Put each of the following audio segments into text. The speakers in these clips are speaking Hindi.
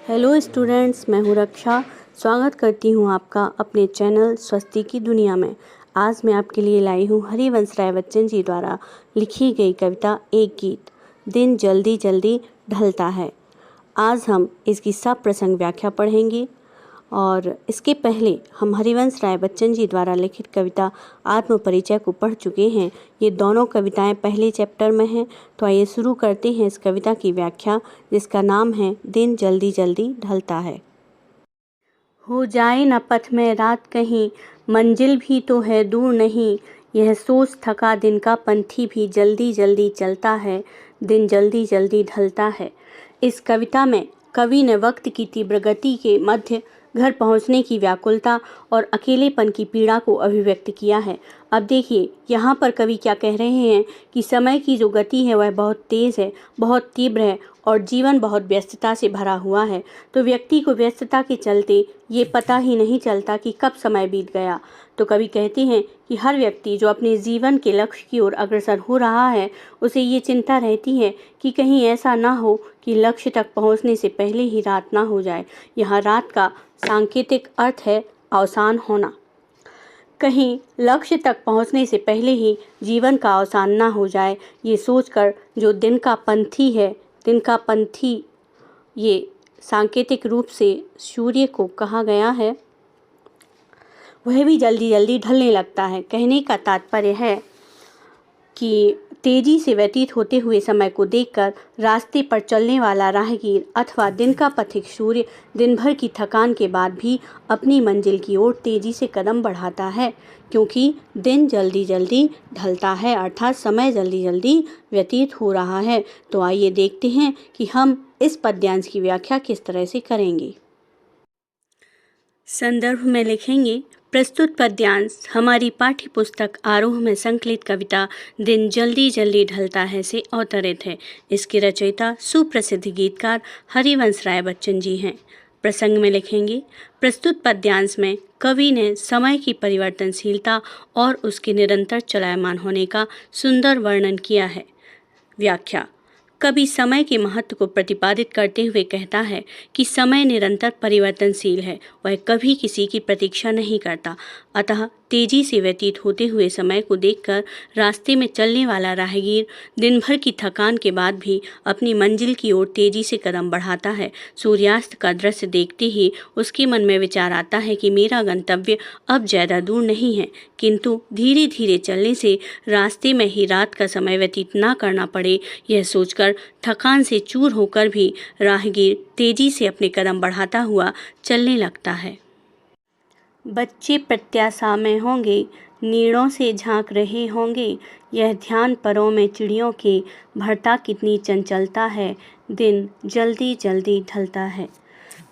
हेलो स्टूडेंट्स, मैं हूँ रक्षा। स्वागत करती हूँ आपका अपने चैनल स्वस्ति की दुनिया में। आज मैं आपके लिए लाई हूँ हरिवंश राय बच्चन जी द्वारा लिखी गई कविता एक गीत, दिन जल्दी जल्दी ढलता है। आज हम इसकी सब प्रसंग व्याख्या पढ़ेंगे और इसके पहले हम हरिवंश राय बच्चन जी द्वारा लिखित कविता आत्म परिचय को पढ़ चुके हैं। ये दोनों कविताएं पहले चैप्टर में हैं। तो आइए शुरू करते हैं इस कविता की व्याख्या, जिसका नाम है दिन जल्दी जल्दी ढलता है। हो जाए न पथ में रात कहीं, मंजिल भी तो है दूर नहीं, यह सोच थका दिन का पंथी भी जल्दी जल्दी चलता है, दिन जल्दी जल्दी ढलता है। इस कविता में कवि ने वक्त की तीव्र गति के मध्य घर पहुंचने की व्याकुलता और अकेलेपन की पीड़ा को अभिव्यक्त किया है। अब देखिए यहाँ पर कवि क्या कह रहे हैं कि समय की जो गति है वह बहुत तेज़ है, बहुत तीव्र है और जीवन बहुत व्यस्तता से भरा हुआ है। तो व्यक्ति को व्यस्तता के चलते ये पता ही नहीं चलता कि कब समय बीत गया। तो कवि कहते हैं कि हर व्यक्ति जो अपने जीवन के लक्ष्य की ओर अग्रसर हो रहा है, उसे ये चिंता रहती है कि कहीं ऐसा ना हो कि लक्ष्य तक पहुंचने से पहले ही रात ना हो जाए। यहाँ रात का सांकेतिक अर्थ है अवसान होना। कहीं लक्ष्य तक पहुंचने से पहले ही जीवन का अवसान ना हो जाए, ये सोचकर जो दिन का पंथी है, दिन का पंथी ये सांकेतिक रूप से सूर्य को कहा गया है, वह भी जल्दी जल्दी ढलने लगता है। कहने का तात्पर्य है कि तेजी से व्यतीत होते हुए समय को देखकर रास्ते पर चलने वाला राहगीर अथवा दिन का पथिक सूर्य दिन भर की थकान के बाद भी अपनी मंजिल की ओर तेजी से कदम बढ़ाता है, क्योंकि दिन जल्दी जल्दी ढलता है, अर्थात समय जल्दी जल्दी व्यतीत हो रहा है। तो आइए देखते हैं कि हम इस पद्यांश की व्याख्या किस तरह से करेंगे। संदर्भ में लिखेंगे, प्रस्तुत पद्यांश हमारी पाठ्य पुस्तक आरोह में संकलित कविता दिन जल्दी जल्दी ढलता है से अवतरित है। इसके रचयिता सुप्रसिद्ध गीतकार हरिवंश राय बच्चन जी हैं। प्रसंग में लिखेंगे, प्रस्तुत पद्यांश में कवि ने समय की परिवर्तनशीलता और उसके निरंतर चलायमान होने का सुंदर वर्णन किया है। व्याख्या, कवि समय के महत्व को प्रतिपादित करते हुए कहता है कि समय निरंतर परिवर्तनशील है, वह कभी किसी की प्रतीक्षा नहीं करता। अतः तेजी से व्यतीत होते हुए समय को देखकर रास्ते में चलने वाला राहगीर दिन भर की थकान के बाद भी अपनी मंजिल की ओर तेजी से कदम बढ़ाता है। सूर्यास्त का दृश्य देखते ही उसके मन में विचार आता है कि मेरा गंतव्य अब ज़्यादा दूर नहीं है, किंतु धीरे धीरे चलने से रास्ते में ही रात का समय व्यतीत ना करना पड़े, यह सोचकर थकान से चूर होकर भी राहगीर तेजी से अपने कदम बढ़ाता हुआ चलने लगता है। बच्चे प्रत्याशा में होंगे, नीड़ों से झांक रहे होंगे, यह ध्यान परों में चिड़ियों के, भरता कितनी चंचलता है, दिन जल्दी जल्दी ढलता है।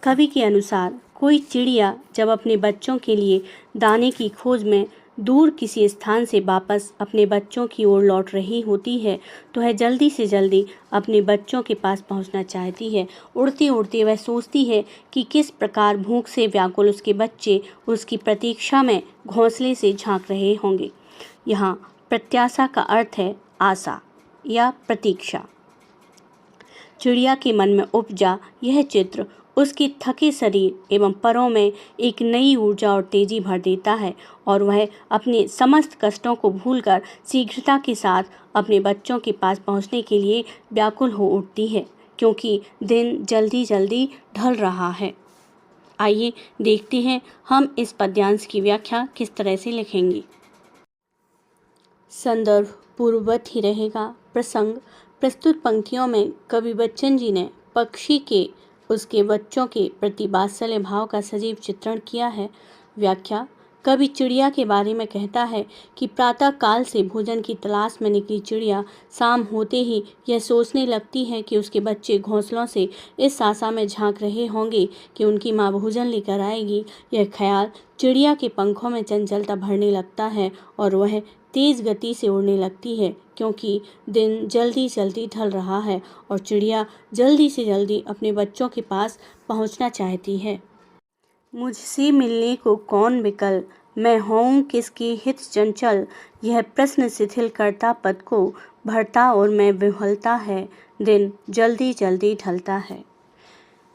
कवि के अनुसार कोई चिड़िया जब अपने बच्चों के लिए दाने की खोज में दूर किसी स्थान से वापस अपने बच्चों की ओर लौट रही होती है, तो वह जल्दी से जल्दी अपने बच्चों के पास पहुंचना चाहती है। उड़ते उड़ते वह सोचती है कि किस प्रकार भूख से व्याकुल उसके बच्चे उसकी प्रतीक्षा में घोंसले से झांक रहे होंगे। यहाँ प्रत्याशा का अर्थ है आशा या प्रतीक्षा। चिड़िया के मन में उपजा यह चित्र उसके थके शरीर एवं परों में एक नई ऊर्जा और तेजी भर देता है और वह अपने समस्त कष्टों को भूलकर शीघ्रता के साथ अपने बच्चों के पास पहुंचने के लिए व्याकुल हो उठती है, क्योंकि दिन जल्दी जल्दी ढल रहा है। आइए देखते हैं हम इस पद्यांश की व्याख्या किस तरह से लिखेंगे। संदर्भ पूर्ववत ही रहेगा। प्रसंग, प्रस्तुत पंक्तियों में कवि बच्चन जी ने पक्षी के उसके बच्चों के प्रति वात्सल्य भाव का सजीव चित्रण किया है। व्याख्या, कवि चिड़िया के बारे में कहता है कि प्रातः काल से भोजन की तलाश में निकली चिड़िया शाम होते ही यह सोचने लगती है कि उसके बच्चे घोंसलों से इस आशा में झांक रहे होंगे कि उनकी माँ भोजन लेकर आएगी। यह ख्याल चिड़िया के पंखों में चंचलता भरने लगता है और वह तेज गति से उड़ने लगती है, क्योंकि दिन जल्दी जल्दी ढल रहा है और चिड़िया जल्दी से जल्दी अपने बच्चों के पास पहुंचना चाहती है। मुझसे मिलने को कौन विकल, मैं हूँ किसके हित चंचल, यह प्रश्न शिथिल करता पद को, भरता और मैं विह्वलता है, दिन जल्दी जल्दी ढलता है।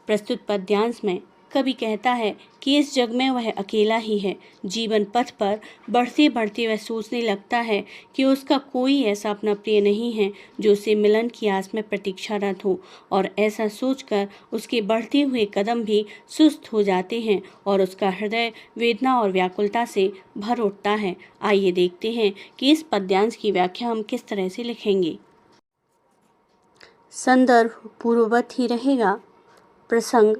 प्रस्तुत पद्यांश में कवि कहता है कि इस जग में वह अकेला ही है। जीवन पथ पर बढ़ते बढ़ते वह सोचने लगता है कि उसका कोई ऐसा अपना प्रिय नहीं है जो उसे मिलन की आस में प्रतीक्षारत हो, और ऐसा सोचकर उसके बढ़ते हुए कदम भी सुस्त हो जाते हैं और उसका हृदय वेदना और व्याकुलता से भर उठता है। आइए देखते हैं कि इस पद्यांश की व्याख्या हम किस तरह से लिखेंगे। संदर्भ पूर्ववत ही रहेगा। प्रसंग: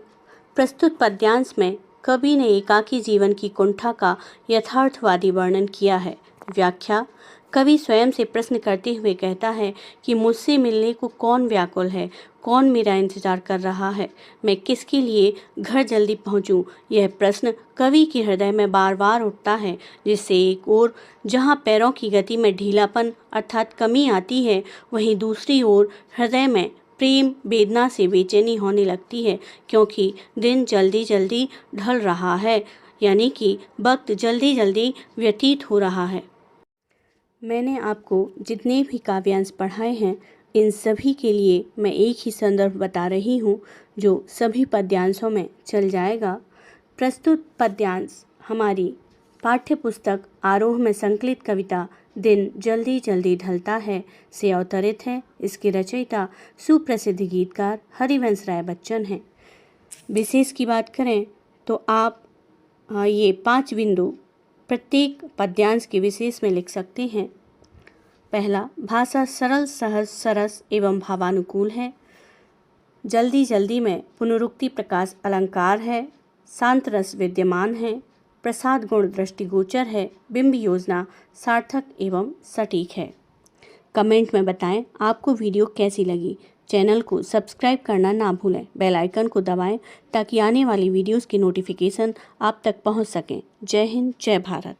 प्रस्तुत पद्यांश में कवि ने एकाकी जीवन की कुंठा का यथार्थवादी वर्णन किया है। व्याख्या: कवि स्वयं से प्रश्न करते हुए कहता है कि मुझसे मिलने को कौन व्याकुल है, कौन मेरा इंतजार कर रहा है, मैं किसके लिए घर जल्दी पहुंचूं। यह प्रश्न कवि के हृदय में बार बार उठता है, जिससे एक ओर जहां पैरों की गति में ढीलापन अर्थात कमी आती है, वहीं दूसरी ओर हृदय में प्रेम वेदना से बेचैनी होने लगती है, क्योंकि दिन जल्दी जल्दी ढल रहा है, यानी कि वक्त जल्दी जल्दी व्यतीत हो रहा है। मैंने आपको जितने भी काव्यांश पढ़ाए हैं, इन सभी के लिए मैं एक ही संदर्भ बता रही हूँ, जो सभी पद्यांशों में चल जाएगा। प्रस्तुत पद्यांश हमारी पाठ्य पुस्तक आरोह में संकलित कविता दिन जल्दी जल्दी ढलता है से अवतरित है। इसके रचयिता सुप्रसिद्ध गीतकार हरिवंश राय बच्चन हैं। विशेष की बात करें तो आप ये 5 बिंदु प्रत्येक पद्यांश के विशेष में लिख सकते हैं। पहला, भाषा सरल सहज सरस एवं भावानुकूल है। जल्दी जल्दी में पुनरुक्ति प्रकाश अलंकार है। शांत रस विद्यमान है। प्रसाद गुण दृष्टिगोचर है। बिंब योजना सार्थक एवं सटीक है। कमेंट में बताएं आपको वीडियो कैसी लगी। चैनल को सब्सक्राइब करना ना भूलें। बेल आइकन को दबाएं ताकि आने वाली वीडियोस की नोटिफिकेशन आप तक पहुंच सकें। जय हिंद, जय भारत।